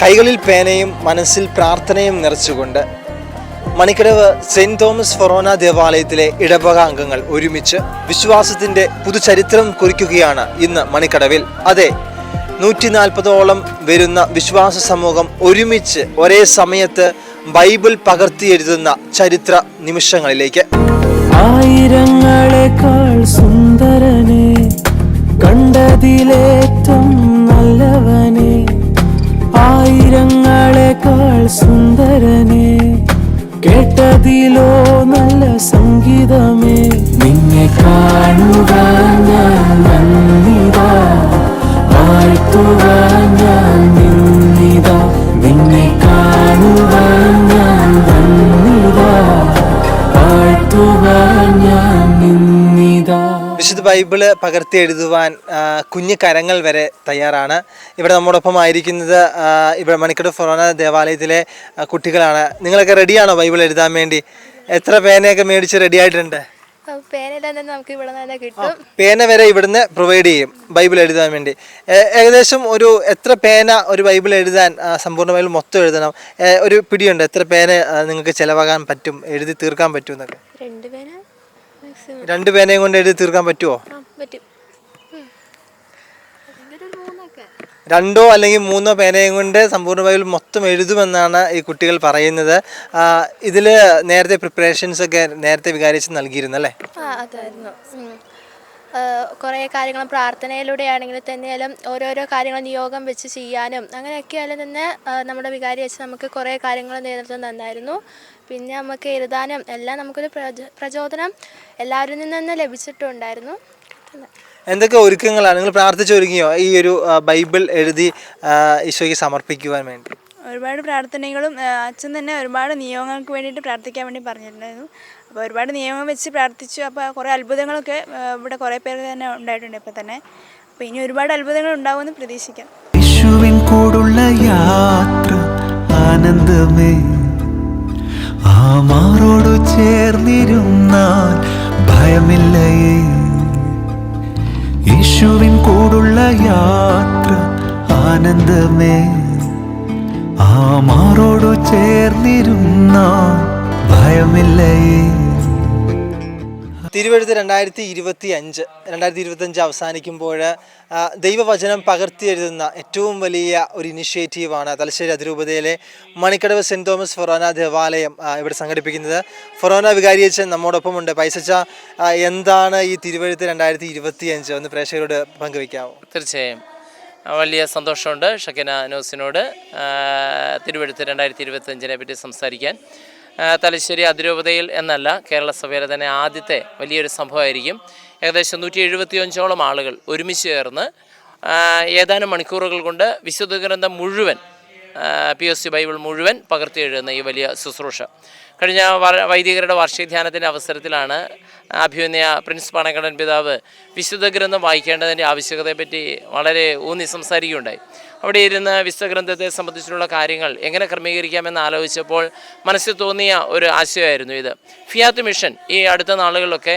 കൈകളിൽ പേനയും മനസ്സിൽ പ്രാർത്ഥനയും നിറച്ചുകൊണ്ട് മണിക്കടവ് സെന്റ് തോമസ് ഫൊറോന ദേവാലയത്തിലെ ഇടവക അംഗങ്ങൾ ഒരുമിച്ച് വിശ്വാസത്തിന്റെ പുതുചരിത്രം കുറിക്കുകയാണ് ഇന്ന് മണിക്കടവിൽ. അതെ, 140ഓളം വരുന്ന വിശ്വാസ സമൂഹം ഒരുമിച്ച് ഒരേ സമയത്ത് ബൈബിൾ പകർത്തിയെഴുതുന്ന ചരിത്ര നിമിഷങ്ങളിലേക്ക്. ആയിരങ്ങളെക്കാൾ സുന്ദരനെ, കണ്ടതിലേറ്റം നല്ലവനെ, ആയിരങ്ങളെക്കാൾ സുന്ദരനെ, കേട്ടതിലോ നല്ല സംഗീതമേ, നിന്നെ കാണുവാൻ ഞാൻ വന്നിതാ, വാഴ്ത്തുവാൻ ഞാൻ നിന്നിതാ, നിന്നെ കാണുവാൻ ഞാൻ വന്നിതാ, വാഴ്ത്തുവാൻ ഞാൻ നിന്നിതാ. വിശുദ്ധ ബൈബിള് പകർത്തി എഴുതുവാൻ കുഞ്ഞു കരങ്ങൾ വരെ തയ്യാറാണ്. ഇവിടെ നമ്മോടൊപ്പം ആയിരിക്കുന്നത് ഇവിടെ മണിക്കടവ് ഫൊറോന ദേവാലയത്തിലെ കുട്ടികളാണ്. നിങ്ങളൊക്കെ റെഡിയാണോ ബൈബിൾ എഴുതാൻ വേണ്ടി? എത്ര പേനയൊക്കെ മേടിച്ച് റെഡി ആയിട്ടുണ്ട്? പേന വരെ ഇവിടുന്ന് പ്രൊവൈഡ് ചെയ്യും ബൈബിൾ എഴുതാൻ വേണ്ടി. ഏകദേശം ഒരു എത്ര പേന ഒരു ബൈബിൾ എഴുതാൻ, സമ്പൂർണ്ണ ബൈബിൾ മൊത്തം എഴുതണം, ഒരു പിടിയുണ്ട് എത്ര പേന നിങ്ങൾക്ക് ചിലവാകാൻ പറ്റും, എഴുതി തീർക്കാൻ പറ്റും എന്നൊക്കെ? 2 പേനയും കൊണ്ട് എഴുതി തീർക്കാൻ പറ്റുമോ? 2 അല്ലെങ്കിൽ 3 പേനയും കൊണ്ട് സമ്പൂർണ്ണ ബൈബിൾ മൊത്തം എഴുതുമെന്നാണ് ഈ കുട്ടികൾ പറയുന്നത്. ഇതിൽ നേരത്തെ പ്രിപ്പറേഷൻസ് ഒക്കെ നേരത്തെ വികാരിച്ച് നൽകിയിരുന്നല്ലേ? അതായിരുന്നു. കുറേ കാര്യങ്ങളും പ്രാർത്ഥനയിലൂടെയാണെങ്കിൽ തന്നെയാലും ഓരോരോ കാര്യങ്ങൾ നിയോഗം വെച്ച് ചെയ്യാനും അങ്ങനെയൊക്കെയായാലും തന്നെ നമ്മുടെ വികാരി വെച്ച് നമുക്ക് കുറേ കാര്യങ്ങൾ നേതൃത്വം തന്നായിരുന്നു. പിന്നെ നമുക്ക് എഴുതാനും എല്ലാം നമുക്കൊരു പ്രചോദനം എല്ലാവരിൽ നിന്ന് തന്നെ ലഭിച്ചിട്ടുണ്ടായിരുന്നു. എന്തൊക്കെ ഒരുക്കങ്ങളാണ് നിങ്ങൾ പ്രാർത്ഥിച്ചൊരുങ്ങിയോ ഈ ഒരു ബൈബിൾ എഴുതി ഈശോയ്ക്ക് സമർപ്പിക്കുവാൻ വേണ്ടി? ഒരുപാട് പ്രാർത്ഥനകളും അച്ഛൻ തന്നെ ഒരുപാട് നിയോഗങ്ങൾക്ക് വേണ്ടിയിട്ട് പ്രാർത്ഥിക്കാൻ വേണ്ടി പറഞ്ഞിട്ടുണ്ടായിരുന്നു. അപ്പോൾ ഒരുപാട് നിയമം വെച്ച് പ്രാർത്ഥിച്ചു. അപ്പോൾ കുറേ അത്ഭുതങ്ങളൊക്കെ ഇവിടെ കുറേ പേർക്ക് തന്നെ ഉണ്ടായിട്ടുണ്ട് ഇപ്പോൾ തന്നെ. അപ്പോൾ ഇനി ഒരുപാട് അത്ഭുതങ്ങൾ ഉണ്ടാവുമെന്ന് പ്രതീക്ഷിക്കാം. യേശുവിൻ കൂടുള്ള യാത്ര ആനന്ദമേ, ആ മാറോടു ചേർന്നിരുന്നാൽ ഭയമില്ലയേ. യേശുവിൻ കൂടുള്ള യാത്ര ആനന്ദമേ, ആ മാറോടു ചേർന്നിരുന്നാൽ ഭയമില്ലയേ. തിരുവെഴുത്ത് 2025 അവസാനിക്കുമ്പോൾ ദൈവവചനം പകർത്തി എഴുതുന്ന ഏറ്റവും വലിയ ഒരു ഇനിഷ്യേറ്റീവാണ് തലശ്ശേരി അതിരൂപതയിലെ മണിക്കടവ് സെന്റ് തോമസ് ഫൊറോന ദേവാലയം ഇവിടെ സംഘടിപ്പിക്കുന്നത്. ഫൊറോന വികാരിയച്ഛൻ നമ്മോടൊപ്പമുണ്ട്. പൈസച്ച, എന്താണ് ഈ തിരുവെഴുത്ത് 2025 ഒന്ന് പ്രേക്ഷകരോട് പങ്കുവയ്ക്കാമോ? തീർച്ചയായും വലിയ സന്തോഷമുണ്ട് ഷക്കിന നോസിനോട് തിരുവെഴുത്ത് 2025 പറ്റി സംസാരിക്കാൻ. തലശ്ശേരി അതിരൂപതയിൽ എന്നല്ല, കേരള സഭയിലെ തന്നെ ആദ്യത്തെ വലിയൊരു സംഭവമായിരിക്കും. ഏകദേശം 175ഓളം ആളുകൾ ഒരുമിച്ച് ചേർന്ന് ഏതാനും മണിക്കൂറുകൾ കൊണ്ട് വിശുദ്ധ ഗ്രന്ഥം മുഴുവൻ, POC ബൈബിൾ മുഴുവൻ പകർത്തി എഴുതുന്ന ഈ വലിയ ശുശ്രൂഷ കഴിഞ്ഞ വൈദികരുടെ വാർഷികധ്യാനത്തിൻ്റെ അവസരത്തിലാണ് അഭിമന്യ പ്രിൻസ് പണക്കടൻ പിതാവ് വിശുദ്ധ ഗ്രന്ഥം വായിക്കേണ്ടതിൻ്റെ ആവശ്യകതയെപ്പറ്റി വളരെ ഊന്നി സംസാരിക്കുകയുണ്ടായി. അവിടെ ഇരുന്ന് വിശുദ്ധ ഗ്രന്ഥത്തെ സംബന്ധിച്ചിട്ടുള്ള കാര്യങ്ങൾ എങ്ങനെ ക്രമീകരിക്കാമെന്ന് ആലോചിച്ചപ്പോൾ മനസ്സിൽ തോന്നിയ ഒരു ആശയമായിരുന്നു ഇത്. ഫിയാത്ത് മിഷൻ ഈ അടുത്ത നാളുകളിലൊക്കെ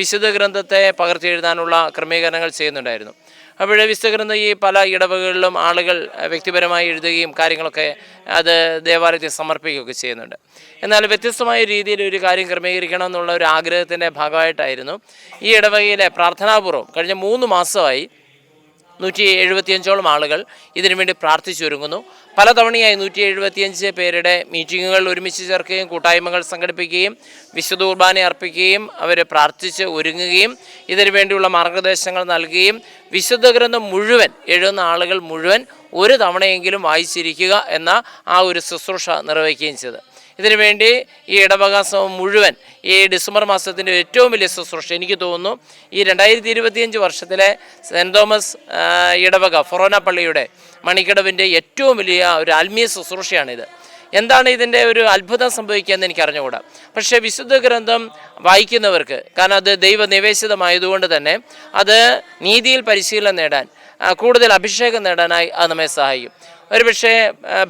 വിശുദ്ധ ഗ്രന്ഥത്തെ പകർത്തി എഴുതാനുള്ള ക്രമീകരണങ്ങൾ ചെയ്യുന്നുണ്ടായിരുന്നു. അവിടെ വിശുദ്ധ ഗ്രന്ഥം ഈ പല ഇടവകളിലും ആളുകൾ വ്യക്തിപരമായി എഴുതുകയും കാര്യങ്ങളൊക്കെ അത് ദേവാലയത്തിൽ സമർപ്പിക്കുകയൊക്കെ ചെയ്യുന്നുണ്ട്. എന്നാൽ വ്യത്യസ്തമായ രീതിയിൽ ഒരു കാര്യം ക്രമീകരിക്കണം എന്നുള്ള ഒരു ആഗ്രഹത്തിൻ്റെ ഭാഗമായിട്ടായിരുന്നു ഈ ഇടവകയിലെ പ്രാർത്ഥനാപൂർവ്വം കഴിഞ്ഞ 3 മാസമായി 175ഓളം ആളുകൾ ഇതിനുവേണ്ടി പ്രാർത്ഥിച്ചൊരുങ്ങുന്നു. പലതവണയായി 175 പേരുടെ മീറ്റിങ്ങുകൾ ഒരുമിച്ച് ചേർക്കുകയും കൂട്ടായ്മകൾ സംഘടിപ്പിക്കുകയും വിശുദ്ധ കുർബാന അർപ്പിക്കുകയും അവർ പ്രാർത്ഥിച്ച് ഒരുങ്ങുകയും ഇതിനു വേണ്ടിയുള്ള മാർഗനിർദ്ദേശങ്ങൾ നൽകുകയും വിശുദ്ധ ഗ്രന്ഥം മുഴുവൻ എഴുതുന്ന ആളുകൾ മുഴുവൻ ഒരു തവണയെങ്കിലും വായിച്ചിരിക്കുക എന്ന ആ ഒരു ശുശ്രൂഷ നിർവഹിക്കുകയും ചെയ്തു. ഇതിനുവേണ്ടി ഈ ഇടവക മുഴുവൻ ഈ ഡിസംബർ മാസത്തിൻ്റെ ഏറ്റവും വലിയ ശുശ്രൂഷ എനിക്ക് തോന്നുന്നു ഈ 2025 വർഷത്തിലെ സെൻറ്റ് തോമസ് ഇടവക ഫൊറോന പള്ളിയുടെ മണിക്കടവിൻ്റെ ഏറ്റവും വലിയ ഒരു ആത്മീയ ശുശ്രൂഷയാണിത്. എന്താണ് ഇതിൻ്റെ ഒരു അത്ഭുതം സംഭവിക്കുകയെന്ന് എനിക്ക് അറിഞ്ഞുകൂടാ. പക്ഷേ വിശുദ്ധ ഗ്രന്ഥം വായിക്കുന്നവർക്ക്, കാരണം അത് ദൈവനിവേശിതമായതുകൊണ്ട് തന്നെ അത് നീതിയിൽ പരിശീലനം നേടാൻ, കൂടുതൽ അഭിഷേകം നേടാനായി അത് നമ്മെ സഹായിക്കും. ഒരുപക്ഷെ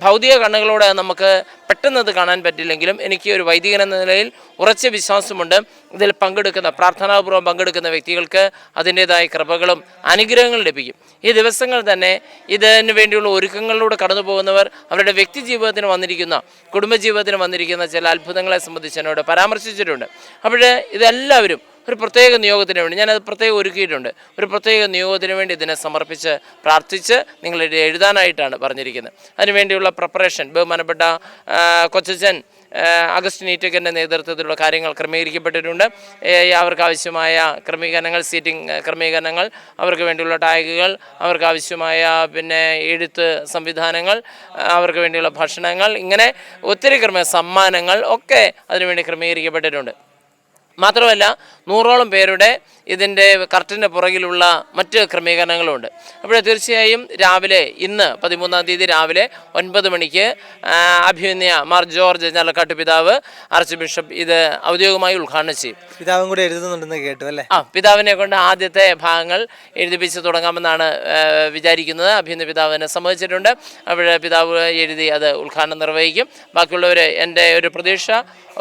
ഭൗതിക കണ്ണുകളോട് നമുക്ക് പെട്ടെന്ന് അത് കാണാൻ പറ്റില്ലെങ്കിലും എനിക്ക് ഒരു വൈദികൻ എന്ന നിലയിൽ ഉറച്ച വിശ്വാസമുണ്ട്. ഇതിൽ പങ്കെടുക്കുന്ന പ്രാർത്ഥനാപൂർവ്വം പങ്കെടുക്കുന്ന വ്യക്തികൾക്ക് അതിൻ്റേതായ കൃപകളും അനുഗ്രഹങ്ങളും ലഭിക്കും. ഈ ദിവസങ്ങൾ തന്നെ ഇതിനു വേണ്ടിയുള്ള ഒരുക്കങ്ങളിലൂടെ കടന്നു പോകുന്നവർ അവരുടെ വ്യക്തി ജീവിതത്തിന് വന്നിരിക്കുന്ന കുടുംബജീവിതത്തിന് വന്നിരിക്കുന്ന ചില അത്ഭുതങ്ങളെ സംബന്ധിച്ച് എന്നോട് പരാമർശിച്ചിട്ടുണ്ട്. അപ്പോൾ ഇതെല്ലാവരും ഒരു പ്രത്യേക നിയോഗത്തിന് വേണ്ടി ഞാനത് പ്രത്യേകം ഒരുക്കിയിട്ടുണ്ട്. ഒരു പ്രത്യേക നിയോഗത്തിന് വേണ്ടി ഇതിനെ സമർപ്പിച്ച് പ്രാർത്ഥിച്ച് നിങ്ങൾ എഴുതാനായിട്ടാണ് പറഞ്ഞിരിക്കുന്നത്. അതിനുവേണ്ടിയുള്ള പ്രിപ്പറേഷൻ ബഹുമാനപ്പെട്ട കൊച്ചച്ചൻ അഗസ്റ്റിൻ ഈറ്റക്കൻ്റെ നേതൃത്വത്തിലുള്ള കാര്യങ്ങൾ ക്രമീകരിക്കപ്പെട്ടിട്ടുണ്ട്. അവർക്ക് ആവശ്യമായ ക്രമീകരണങ്ങൾ, സീറ്റിംഗ് ക്രമീകരണങ്ങൾ, അവർക്ക് വേണ്ടിയുള്ള ടാഗുകൾ, അവർക്ക് ആവശ്യമായ എഴുത്ത് സംവിധാനങ്ങൾ, അവർക്ക് വേണ്ടിയുള്ള ഭക്ഷണങ്ങൾ, ഇങ്ങനെ ഒത്തിരി സമ്മാനങ്ങൾ ഒക്കെ അതിനുവേണ്ടി ക്രമീകരിക്കപ്പെട്ടിട്ടുണ്ട്. മാത്രമല്ല 100ഓളം പേരുടെ ഇതിൻ്റെ കർട്ടൻ്റെ പുറകിലുള്ള മറ്റ് ക്രമീകരണങ്ങളുമുണ്ട്. അപ്പോൾ തീർച്ചയായും രാവിലെ ഇന്ന് 13-ാം തീയതി രാവിലെ 9 മണിക്ക് അഭിമന്യ മാർ ജോർജ് ഞലക്കാട്ട് പിതാവ് ആർച്ച് ബിഷപ്പ് ഇത് ഔദ്യോഗികമായി ഉദ്ഘാടനം ചെയ്യും. പിതാവും കൂടെ എഴുതുന്നുണ്ടെന്ന് കേട്ടു അല്ലേ? പിതാവിനെ കൊണ്ട് ആദ്യത്തെ ഭാഗങ്ങൾ എഴുതിപ്പിച്ച് തുടങ്ങാമെന്നാണ് വിചാരിക്കുന്നത്. അഭിമന്യ പിതാവിനെ സമ്മതിച്ചിട്ടുണ്ട്. അപ്പോൾ പിതാവ് എഴുതി അത് ഉദ്ഘാടനം നിർവഹിക്കും. ബാക്കിയുള്ളവർ എൻ്റെ ഒരു പ്രതീക്ഷ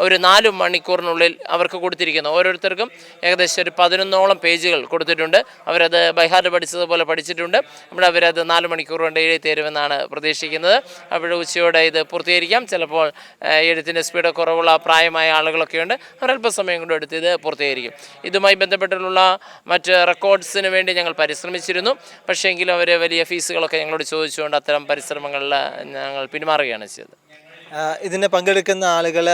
ഒരു 4 മണിക്കൂറിനുള്ളിൽ അവർക്ക് കൊടുത്തിരിക്കുന്നു. ഓരോരുത്തർക്കും ഏകദേശം ഒരു 11ഓളം പേജുകൾ കൊടുത്തിട്ടുണ്ട്. അവരത് ബൈഹാർട്ട് പഠിച്ചതുപോലെ പഠിച്ചിട്ടുണ്ട്. അപ്പോൾ അവരത് 4 മണിക്കൂർ കൊണ്ട് എഴുതി തരുമെന്നാണ് പ്രതീക്ഷിക്കുന്നത്. അപ്പോൾ ഉച്ചയോടെ ഇത് പൂർത്തീകരിക്കാം. ചിലപ്പോൾ എഴുത്തിൻ്റെ സ്പീഡ് കുറവുള്ള പ്രായമായ ആളുകളൊക്കെയുണ്ട്. അവരല്പസമയം കൊണ്ട് എടുത്ത് ഇത് പൂർത്തീകരിക്കും. ഇതുമായി ബന്ധപ്പെട്ടുള്ള മറ്റ് റെക്കോർഡ്സിന് വേണ്ടി ഞങ്ങൾ പരിശ്രമിച്ചിരുന്നു. പക്ഷേ എങ്കിലും അവർ വലിയ ഫീസുകളൊക്കെ ഞങ്ങളോട് ചോദിച്ചുകൊണ്ട് അത്തരം പരിശ്രമങ്ങളിൽ ഞങ്ങൾ പിന്മാറുകയാണ് ചെയ്തത്. ഇതിന് പങ്കെടുക്കുന്ന ആളുകൾ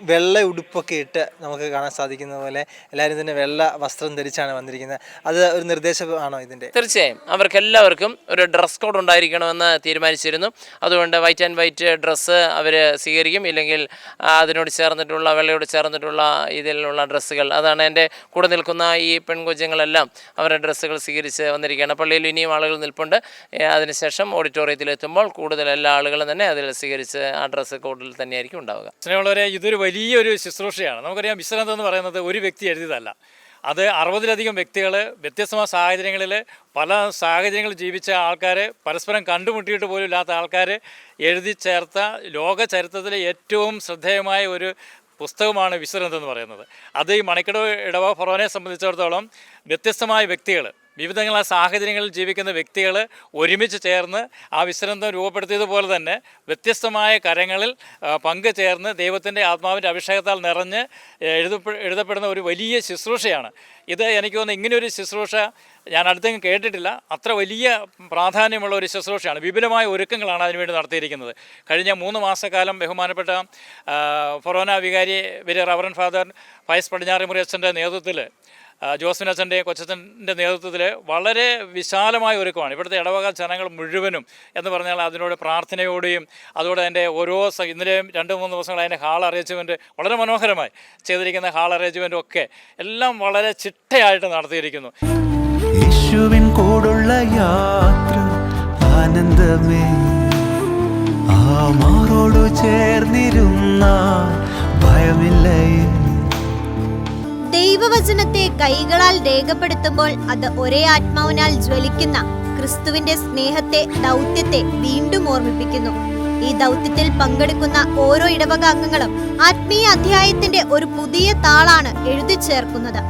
വെള്ള ഉടുപ്പൊക്കെ ഇട്ട് നമുക്ക് കാണാൻ സാധിക്കുന്ന പോലെ എല്ലാവരും തന്നെ വെള്ള വസ്ത്രം ധരിച്ചാണ് വന്നിരിക്കുന്നത്. അത് ഒരു നിർദ്ദേശമാണോ ഇതിൻ്റെ? തീർച്ചയായും അവർക്കെല്ലാവർക്കും ഒരു ഡ്രസ് കോഡ് ഉണ്ടായിരിക്കണമെന്ന് തീരുമാനിച്ചിരുന്നു. അതുകൊണ്ട് വൈറ്റ് ആൻഡ് വൈറ്റ് ഡ്രസ്സ് അവർ സ്വീകരിക്കും. ഇല്ലെങ്കിൽ അതിനോട് ചേർന്നിട്ടുള്ള വെള്ളയോട് ചേർന്നിട്ടുള്ള ഇതിലുള്ള ഡ്രസ്സുകൾ, അതാണ് എൻ്റെ കൂടെ നിൽക്കുന്ന ഈ പെൺകൊച്ചുങ്ങളെല്ലാം അവരുടെ ഡ്രസ്സുകൾ സ്വീകരിച്ച് വന്നിരിക്കുകയാണ്. പള്ളിയിൽ ഇനിയും ആളുകൾ നിൽപ്പുണ്ട്. അതിനുശേഷം ഓഡിറ്റോറിയത്തിലെത്തുമ്പോൾ കൂടുതൽ എല്ലാ ആളുകളും തന്നെ അതിൽ സ്വീകരിച്ച് ഡ്രസ് കോഡിൽ തന്നെയായിരിക്കും ഉണ്ടാവുക. സ്നേഹമുള്ളവരെ, ഇതൊരു വലിയൊരു ശുശ്രൂഷയാണ്. നമുക്കറിയാം, വിശ്രാന്തി എന്ന് പറയുന്നത് ഒരു വ്യക്തി എഴുതിയതല്ല. അത് 60ലധികം വ്യക്തികൾ വ്യത്യസ്തമായ സാഹചര്യങ്ങളിൽ പല സാഹചര്യങ്ങളിൽ ജീവിച്ച ആൾക്കാർ, പരസ്പരം കണ്ടുമുട്ടിയിട്ട് പോലും ഇല്ലാത്ത ആൾക്കാർ എഴുതി ചേർത്ത ലോക ചരിത്രത്തിലെ ഏറ്റവും ശ്രദ്ധേയമായ ഒരു പുസ്തകമാണ് വിശ്വഗ്രന്ഥം എന്ന് പറയുന്നത്. അത് ഈ മണിക്കടവ് ഇടവക ഫൊറോനയെ സംബന്ധിച്ചിടത്തോളം വ്യത്യസ്തമായ വ്യക്തികൾ, വിവിധങ്ങളായ സാഹചര്യങ്ങളിൽ ജീവിക്കുന്ന വ്യക്തികൾ ഒരുമിച്ച് ചേർന്ന് ആ വിശ്വഗ്രന്ഥം രൂപപ്പെടുത്തിയതുപോലെ തന്നെ വ്യത്യസ്തമായ കരങ്ങളിൽ പങ്കുചേർന്ന് ദൈവത്തിൻ്റെ ആത്മാവിൻ്റെ അഭിഷേകത്താൽ നിറഞ്ഞ് എഴുതപ്പെടുന്ന ഒരു വലിയ ശുശ്രൂഷയാണ് ഇത്. എനിക്ക് തോന്നുന്നു ഇങ്ങനെയൊരു ശുശ്രൂഷ ഞാൻ അടുത്തെങ്കിലും കേട്ടിട്ടില്ല. അത്ര വലിയ പ്രാധാന്യമുള്ള ഒരു ശുശ്രൂഷയാണ്. വിപുലമായ ഒരുക്കങ്ങളാണ് അതിനുവേണ്ടി നടത്തിയിരിക്കുന്നത്. കഴിഞ്ഞ 3 മാസക്കാലം ബഹുമാനപ്പെട്ട ഫൊറോന വികാരി റവറൻ ഫാദർ ഫയസ് പടിഞ്ഞാറേമുറി അച്ഛൻ്റെ നേതൃത്വത്തിൽ, ജോസഫിൻ അച്ഛൻ്റെ കൊച്ചച്ഛൻ്റെ നേതൃത്വത്തിൽ വളരെ വിശാലമായ ഒരുക്കമാണ്. ഇവിടുത്തെ ഇടവക ജനങ്ങൾ മുഴുവനും എന്ന് പറഞ്ഞാൽ അതിനോട് പ്രാർത്ഥനയോടെയും അതോടെ അതിൻ്റെ ഓരോ ഇന്നലെയും 2-3 ദിവസങ്ങൾ അതിൻ്റെ ഹാൾ അറേഞ്ച്മെൻറ്റ് വളരെ മനോഹരമായി ചെയ്തിരിക്കുന്ന ഹാൾ അറേഞ്ച്മെൻറ്റും ഒക്കെ എല്ലാം വളരെ ചിട്ടയായിട്ട് നടത്തിയിരിക്കുന്നു. യേശുവിൻ കൂടുള്ള യാത്ര ആനന്ദമേ, ആ മാറോടു ചേർന്നിരുന്ന ഭയമില്ലേ. ദൈവവചനത്തെ കൈകളാൽ രേഖപ്പെടുത്തുമ്പോൾ അത് ഒരേ ആത്മാവിനാൽ ജ്വലിക്കുന്ന ക്രിസ്തുവിന്റെ സ്നേഹത്തെ, ദൗത്യത്തെ വീണ്ടും ഓർമ്മിപ്പിക്കുന്നു. ഈ ദൗത്യത്തിൽ പങ്കെടുക്കുന്ന ഓരോ ഇടവക അംഗങ്ങളും ആത്മീയ അധ്യായത്തിന്റെ ഒരു പുതിയ താളാണ് എഴുതി ചേർക്കുന്നത്.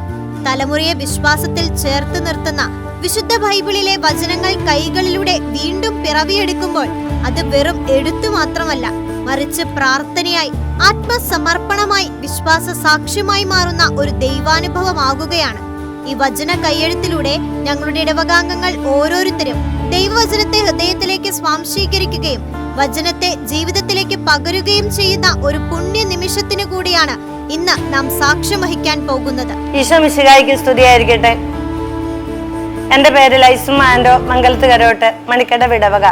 തലമുറയെ വിശ്വാസത്തിൽ ചേർത്ത് നിർത്തുന്ന വിശുദ്ധ ബൈബിളിലെ വചനങ്ങൾ കൈകളിലൂടെ വീണ്ടും പിറവിയെടുക്കുമ്പോൾ അത് വെറും എഴുത്തു മാത്രമല്ല, മറിച്ച് പ്രാർത്ഥനയായി, ആത്മസമർപ്പണമായി, വിശ്വാസ സാക്ഷ്യമായി മാറുന്ന ഒരു ദൈവാനുഭവമാകുകയാണ്. ഈ വചന കൈയെഴുത്തിലൂടെ ഞങ്ങളുടെ ഇടവകാംഗങ്ങൾ ഓരോരുത്തരും ദൈവവചനത്തെ ഹൃദയത്തിലേക്ക് സ്വാംശീകരിക്കുകയും വചനത്തെ ജീവിതത്തിലേക്ക് പകരുകയും ചെയ്യുന്ന ഒരു പുണ്യ നിമിഷത്തിനു കൂടിയാണ് ഇന്ന് നാം സാക്ഷ്യം വഹിക്കാൻ പോകുന്നത്. ഈശോ മിശിഹായ്ക്ക് സ്തുതിയായിരിക്കട്ടെ. എൻ്റെ പേര് ലൈസുമ ആൻഡോ, മംഗലത്ത് കരോട്ട്, മണിക്കടവ് ഇടവക.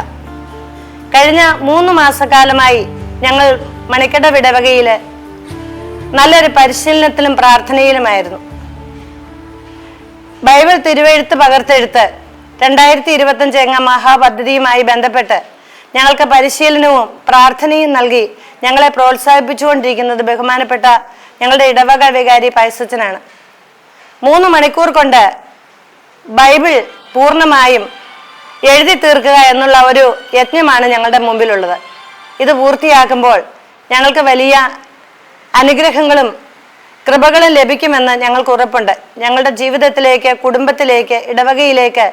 കഴിഞ്ഞ 3 മാസക്കാലമായി ഞങ്ങൾ മണിക്കടവ് ഇടവകയിൽ നല്ലൊരു പരിശീലനത്തിലും പ്രാർത്ഥനയിലുമായിരുന്നു. ബൈബിൾ തിരുവെഴുത്ത് പകർത്തെഴുത്ത് 2025 എന്ന മഹാപദ്ധതിയുമായി ബന്ധപ്പെട്ട് ഞങ്ങൾക്ക് പരിശീലനവും പ്രാർത്ഥനയും നൽകി ഞങ്ങളെ പ്രോത്സാഹിപ്പിച്ചുകൊണ്ടിരിക്കുന്നത് ബഹുമാനപ്പെട്ട ഞങ്ങളുടെ ഇടവക വികാരി പൈസച്ചനാണ്. 3 മണിക്കൂർ കൊണ്ട് ബൈബിൾ പൂർണ്ണമായും എഴുതി തീർക്കുക എന്നുള്ള ഒരു യജ്ഞമാണ് ഞങ്ങളുടെ മുമ്പിലുള്ളത്. ഇത് പൂർത്തിയാക്കുമ്പോൾ ഞങ്ങൾക്ക് വലിയ അനുഗ്രഹങ്ങളും കൃപകളും ലഭിക്കുമെന്ന് ഞങ്ങൾക്ക് ഉറപ്പുണ്ട്. ഞങ്ങളുടെ ജീവിതത്തിലേക്ക്, കുടുംബത്തിലേക്ക്, ഇടവകയിലേക്ക്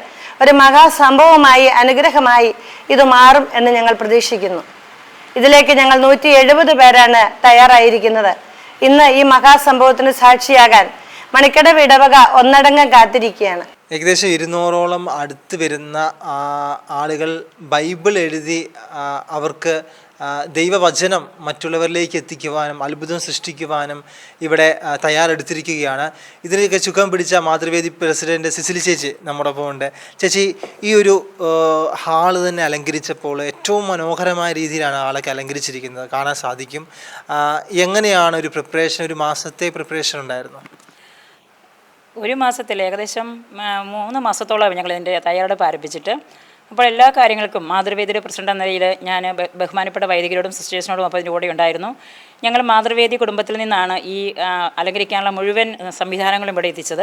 ഒരു മഹാസംഭവമായി, അനുഗ്രഹമായി ഇത് മാറും എന്ന് ഞങ്ങൾ പ്രതീക്ഷിക്കുന്നു. ഇതിലേക്ക് ഞങ്ങൾ 170 പേരാണ് തയ്യാറായിരിക്കുന്നത്. ഇന്ന് ഈ മഹാസംഭവത്തിന് സാക്ഷിയാകാൻ മണിക്കടവ് ഇടവക ഒന്നടങ്കം കാത്തിരിക്കുകയാണ്. ഏകദേശം 200ഓളം അടുത്ത് വരുന്ന ആളുകൾ ബൈബിൾ എഴുതി അവർക്ക് ദൈവവചനം മറ്റുള്ളവരിലേക്ക് എത്തിക്കുവാനും അത്ഭുതം സൃഷ്ടിക്കുവാനും ഇവിടെ തയ്യാറെടുത്തിരിക്കുകയാണ്. ഇതിനൊക്കെ ചുക്കം പിടിച്ച മാതൃവേദി പ്രസിഡന്റ് സിസിലി ചേച്ചി നമ്മോടൊപ്പം ഉണ്ട്. ചേച്ചി, ഈ ഒരു ഹാള് തന്നെ അലങ്കരിച്ചപ്പോൾ ഏറ്റവും മനോഹരമായ രീതിയിലാണ് ആളൊക്കെ അലങ്കരിച്ചിരിക്കുന്നത്, കാണാൻ സാധിക്കും. എങ്ങനെയാണ് ഒരു പ്രിപ്പറേഷൻ, ഒരു മാസത്തെ പ്രിപ്പറേഷൻ ഉണ്ടായിരുന്നു? ഒരു മാസത്തിൽ ഏകദേശം 3 മാസത്തോളം ഞങ്ങളിതിൻ്റെ തയ്യാറെടുപ്പ് ആരംഭിച്ചിട്ട്. അപ്പോൾ എല്ലാ കാര്യങ്ങൾക്കും മാതൃവേദിയുടെ പ്രസിഡന്റ് എന്ന നിലയിൽ ഞാൻ ബഹുമാനപ്പെട്ട വൈദികരോടും സിസ്റ്റേഴ്സിനോടും അപ്പോൾ അതിൻ്റെ കൂടെ ഉണ്ടായിരുന്നു. ഞങ്ങൾ മാതൃവേദി കുടുംബത്തിൽ നിന്നാണ് ഈ അലങ്കരിക്കാനുള്ള മുഴുവൻ സംവിധാനങ്ങളും ഇവിടെ എത്തിച്ചത്.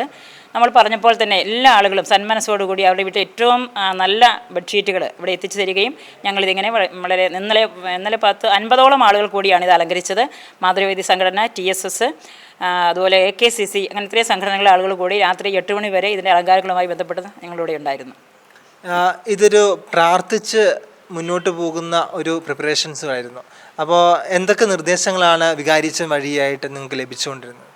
നമ്മൾ പറഞ്ഞപ്പോൾ തന്നെ എല്ലാ ആളുകളും സന്മനസ്സോടുകൂടി അവരുടെ വീട്ടിൽ ഏറ്റവും നല്ല ബെഡ്ഷീറ്റുകൾ ഇവിടെ എത്തിച്ചു തരികയും ഞങ്ങളിതിങ്ങനെ വളരെ ഇന്നലെ 50ഓളം ആളുകൾ കൂടിയാണ് ഇത് അലങ്കരിച്ചത്. മാതൃവേദി സംഘടന, TSS, അതുപോലെ AKCC, അങ്ങനെ ഇത്രയും സംഘടനകളിലെ ആളുകൾ കൂടി രാത്രി 8 മണി വരെ ഇതിൻ്റെ അലങ്കാരങ്ങളുമായി ബന്ധപ്പെട്ട് ഞങ്ങളിവിടെ ഉണ്ടായിരുന്നു. ഇതൊരു പ്രാർത്ഥിച്ച് മുന്നോട്ട് പോകുന്ന ഒരു പ്രിപ്പറേഷൻസും ആയിരുന്നു. അപ്പോൾ എന്തൊക്കെ നിർദ്ദേശങ്ങളാണ് വികാരിച്ചൻ വഴിയായിട്ട് നിങ്ങൾക്ക് ലഭിച്ചുകൊണ്ടിരുന്നത്?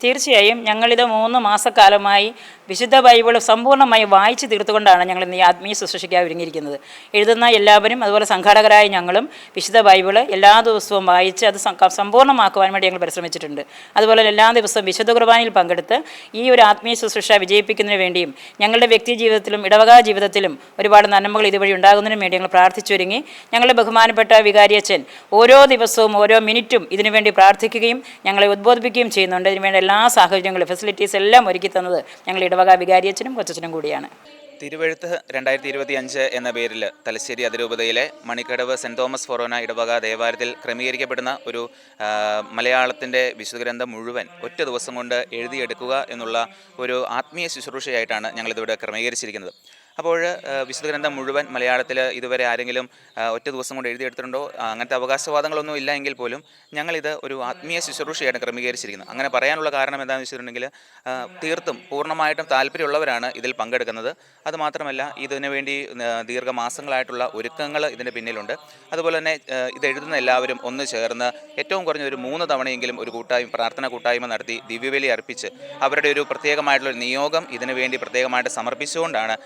തീർച്ചയായും ഞങ്ങളിത് 3 മാസക്കാലമായി വിശുദ്ധ ബൈബിൾ സമ്പൂർണ്ണമായി വായിച്ച് തീർത്തുകൊണ്ടാണ് ഞങ്ങൾ ഇന്ന് ഈ ആത്മീയ ശുശ്രൂഷയ്ക്കായി ഒരുങ്ങിയിരിക്കുന്നത്. എഴുതുന്ന എല്ലാവരും, അതുപോലെ സംഘാടകരായ ഞങ്ങളും വിശുദ്ധ ബൈബിൾ എല്ലാ ദിവസവും വായിച്ച് അത് സമ്പൂർണ്ണമാക്കുവാൻ വേണ്ടി ഞങ്ങൾ പരിശ്രമിച്ചിട്ടുണ്ട്. അതുപോലെ എല്ലാ ദിവസവും വിശുദ്ധ കുർബാനയിൽ പങ്കെടുത്ത് ഈ ഒരു ആത്മീയ ശുശ്രൂഷ വിജയിപ്പിക്കുന്നതിന് വേണ്ടിയും ഞങ്ങളുടെ വ്യക്തി ജീവിതത്തിലും ഇടവക ജീവിതത്തിലും ഒരുപാട് നന്മകൾ ഇതുവഴി ഉണ്ടാകുന്നതിന് വേണ്ടി ഞങ്ങൾ പ്രാർത്ഥിച്ചൊരുങ്ങി. ഞങ്ങളുടെ ബഹുമാനപ്പെട്ട വികാരിയച്ഛൻ ഓരോ ദിവസവും ഓരോ മിനിറ്റും ഇതിനുവേണ്ടി പ്രാർത്ഥിക്കുകയും ഞങ്ങളെ ഉദ്ബോധിപ്പിക്കുകയും ചെയ്യുന്നുണ്ട്. ഇതിനുവേണ്ടി എല്ലാ സാഹചര്യങ്ങളും, ഫെസിലിറ്റീസ് എല്ലാം ഒരുക്കി തന്നത് ഞങ്ങൾ ഇടവക വികാരിയച്ഛനും കൊച്ചച്ഛനും കൂടിയാണ്. തിരുവെഴുത്ത് 2025 എന്ന പേരിൽ തലശ്ശേരി അതിരൂപതയിലെ മണിക്കടവ് സെൻറ് തോമസ് ഫൊറോന ഇടവക ദേവാലയത്തിൽ ക്രമീകരിക്കപ്പെടുന്ന ഒരു മലയാളത്തിൻ്റെ വിശുദ്ധഗ്രന്ഥം മുഴുവൻ ഒറ്റ ദിവസം കൊണ്ട് എഴുതിയെടുക്കുക എന്നുള്ള ഒരു ആത്മീയ ശുശ്രൂഷയായിട്ടാണ് ഞങ്ങളിതിവിടെ ക്രമീകരിച്ചിരിക്കുന്നത്. അപ്പോൾ വിശുദ്ധഗ്രന്ഥം മുഴുവൻ മലയാളത്തിൽ ഇതുവരെ ആരെങ്കിലും ഒറ്റ ദിവസം കൊണ്ട് എഴുതിയെടുത്തിട്ടുണ്ടോ? അങ്ങനത്തെ അവകാശവാദങ്ങളൊന്നും ഇല്ല എങ്കിൽ പോലും ഞങ്ങളിത് ഒരു ആത്മീയ ശുശ്രൂഷയാണ് ക്രമീകരിച്ചിരിക്കുന്നത്. അങ്ങനെ പറയാനുള്ള കാരണം എന്താണെന്ന് വെച്ചിട്ടുണ്ടെങ്കിൽ തീർത്തും പൂർണ്ണമായിട്ടും താല്പര്യമുള്ളവരാണ് ഇതിൽ പങ്കെടുക്കുന്നത്. അതുമാത്രമല്ല, ഇതിനു വേണ്ടി ദീർഘമാസങ്ങളായിട്ടുള്ള ഒരുക്കങ്ങൾ ഇതിൻ്റെ പിന്നിലുണ്ട്. അതുപോലെ തന്നെ ഇത് എഴുതുന്ന എല്ലാവരും ഒന്ന് ചേർന്ന് ഏറ്റവും കുറഞ്ഞ ഒരു 3 തവണയെങ്കിലും ഒരു പ്രാർത്ഥന കൂട്ടായ്മ നടത്തി ദിവ്യബലി അർപ്പിച്ച് അവരുടെ ഒരു പ്രത്യേകമായിട്ടുള്ളൊരു നിയോഗം ഇതിനു വേണ്ടി പ്രത്യേകമായിട്ട് സമർപ്പിച്ചുകൊണ്ടാണ്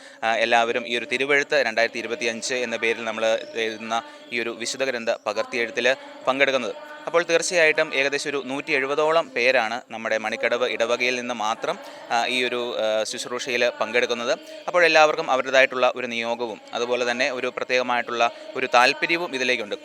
എല്ലാവരും ഈ ഒരു തിരുവെഴുത്ത് 2025 എന്ന പേരിൽ നമ്മൾ എഴുതുന്ന ഈ ഒരു വിശുദ്ധ ഗ്രന്ഥ പകർത്തിയെഴുത്തിൽ പങ്കെടുക്കുന്നത്. അപ്പോൾ തീർച്ചയായിട്ടും ഏകദേശം ഒരു 170ഓളം പേരാണ് നമ്മുടെ മണിക്കടവ് ഇടവകയിൽ നിന്ന് മാത്രം ഈ ഒരു ശുശ്രൂഷയിൽ പങ്കെടുക്കുന്നത്. അപ്പോൾ എല്ലാവർക്കും അവരുടേതായിട്ടുള്ള ഒരു നിയോഗവും അതുപോലെ തന്നെ ഒരു പ്രത്യേകമായിട്ടുള്ള ഒരു താല്പര്യവും ഇതിലേക്കുണ്ട്.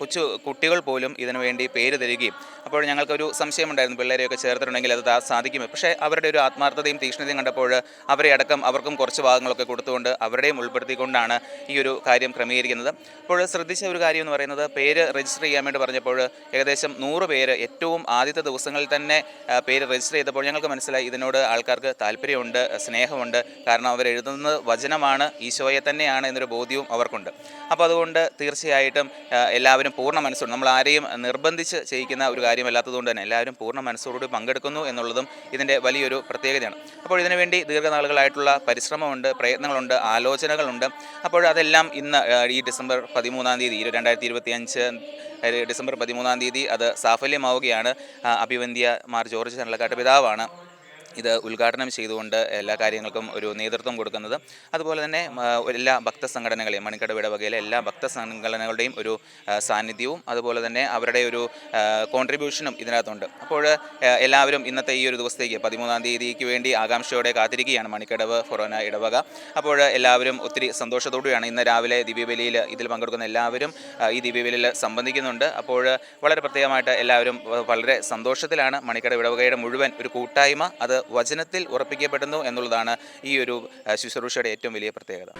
കുട്ടികൾ പോലും ഇതിനു വേണ്ടി പേര് തരികയും, അപ്പോൾ ഞങ്ങൾക്കൊരു സംശയമുണ്ടായിരുന്നു, പിള്ളേരെയൊക്കെ ചേർത്തിട്ടുണ്ടെങ്കിൽ അത് സാധിക്കും. പക്ഷേ അവരുടെ ഒരു ആത്മാർത്ഥതയും തീക്ഷ്ണതയും കണ്ടപ്പോൾ അവരെ അടക്കം അവർക്കും കുറച്ച് ഭാഗങ്ങളൊക്കെ കൊടുത്തുകൊണ്ട് അവരുടെയും ഉൾപ്പെടുത്തിക്കൊണ്ടാണ് ഈ ഒരു കാര്യം ക്രമീകരിക്കുന്നത്. അപ്പോൾ ശ്രദ്ധിച്ച ഒരു കാര്യം എന്ന് പറയുന്നത്, പേര് രജിസ്റ്റർ ചെയ്യാൻ വേണ്ടി പറഞ്ഞപ്പോൾ ഏകദേശം 100 പേര് ഏറ്റവും ആദ്യത്തെ ദിവസങ്ങളിൽ തന്നെ പേര് രജിസ്റ്റർ ചെയ്തപ്പോൾ ഞങ്ങൾക്ക് മനസ്സിലായി ഇതിനോട് ആൾക്കാർക്ക് താല്പര്യമുണ്ട്, സ്നേഹമുണ്ട്. കാരണം അവരെഴുതുന്നത് വചനമാണ്, ഈശോയെ തന്നെയാണ് എന്നൊരു ബോധ്യവും അവർക്കുണ്ട്. അപ്പോൾ അതുകൊണ്ട് തീർച്ചയായിട്ടും എല്ലാവരും പൂർണ്ണ മനസ്സോട്, നമ്മൾ ആരെയും നിർബന്ധിച്ച് ചെയ്യിക്കുന്ന ഒരു കാര്യമല്ലാത്തതുകൊണ്ട് തന്നെ എല്ലാവരും പൂർണ്ണ മനസ്സോടുകൂടി പങ്കെടുക്കുന്നു എന്നുള്ളതും ഇതിൻ്റെ വലിയൊരു പ്രത്യേകതയാണ്. അപ്പോൾ ഇതിനുവേണ്ടി ദീർഘനാളുകളായിട്ടുള്ള പരിശ്രമമുണ്ട്, പ്രയത്നങ്ങളുണ്ട്, ആലോചനകളുണ്ട്. അപ്പോൾ അതെല്ലാം ഇന്ന് ഈ ഡിസംബർ 13-ാം തീയതി 2025 ഡിസംബർ 13-ാം തീയതി അത് സാഫല്യമാവുകയാണ്. അഭിവന്ദ്യ മാർ ജോർജ് ചണ്ടലക്കാട്ട് പിതാവാണ് ഇത് ഉദ്ഘാടനം ചെയ്തുകൊണ്ട് എല്ലാ കാര്യങ്ങൾക്കും ഒരു നേതൃത്വം കൊടുക്കുന്നത്. അതുപോലെ തന്നെ എല്ലാ ഭക്തസംഘടനകളെയും, മണിക്കടവ് ഇടവകയിലെ എല്ലാ ഭക്തസംഘടനകളുടെയും ഒരു സാന്നിധ്യവും അതുപോലെ തന്നെ അവരുടെ ഒരു കോൺട്രിബ്യൂഷനും ഇതിനകത്തുണ്ട്. അപ്പോൾ എല്ലാവരും ഇന്നത്തെ ഈ ഒരു ദിവസത്തേക്ക് 13-ാം തീയതിക്ക് വേണ്ടി ആകാംക്ഷയോടെ കാത്തിരിക്കുകയാണ് മണിക്കടവ് ഫൊറോന ഇടവക. അപ്പോൾ എല്ലാവരും ഒത്തിരി സന്തോഷത്തോടെയാണ് ഇന്ന് രാവിലെ ദിവ്യബലിയിൽ ഇതിൽ പങ്കെടുക്കുന്ന എല്ലാവരും ഈ ദിവ്യബലിയിൽ സംബന്ധിക്കുന്നുണ്ട്. അപ്പോൾ വളരെ പ്രത്യേകമായിട്ട് എല്ലാവരും വളരെ സന്തോഷത്തിലാണ്. മണിക്കടവ് ഇടവകയുടെ മുഴുവൻ ഒരു കൂട്ടായ്മ അത് വചനത്തിൽ ഉറപ്പിക്കപ്പെടുന്നു എന്നുള്ളതാണ് ഈ ഒരു ശുശ്രൂഷയുടെ ഏറ്റവും വലിയ പ്രത്യേകത.